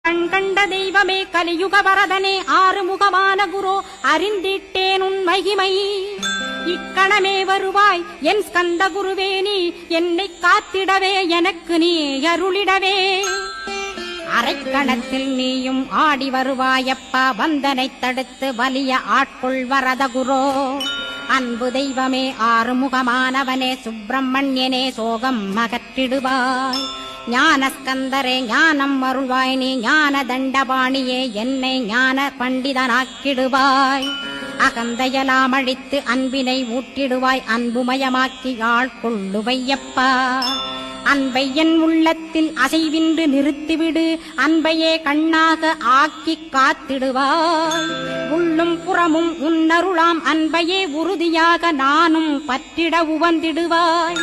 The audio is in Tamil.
கண்கண்ட தெய்வமே கலியுக வரதனே ஆறுமுகமான குரு அறிந்திட்டேன் உன் மகிமை. இக்கணமே வருவாய் என் ஸ்கந்த குருவே, நீ என்னை காத்திடவே எனக்கு நீ அருளிடவே. அரைக்கணத்தில் நீயும் ஆடி வருவாயப்பா, வந்தனை தடுத்து வலிய ஆட்கொள் வரத குரோ. அன்பு தெய்வமே ஆறுமுகமானவனே சுப்பிரமணியனே சோகம் அகற்றிடுவாய். ஞானஸ்கந்தரே ஞானம் அருள்வாய், நீ ஞான தண்டபாணியே என்னை ஞான பண்டிதனாக்கிடுவாய். அகந்தையலாம் அழித்து அன்பினை ஊட்டிடுவாய், அன்புமயமாக்கி ஆள்கொள்ளுவையப்பா. அன்பை என் உள்ளத்தில் அசைவின்று நிறுத்திவிடு, அன்பையே கண்ணாக ஆக்கி காத்திடுவாய். உள்ளும் புறமும் உன்னருளாம் அன்பையே உறுதியாக நானும் பற்றிட உவந்திடுவாய்.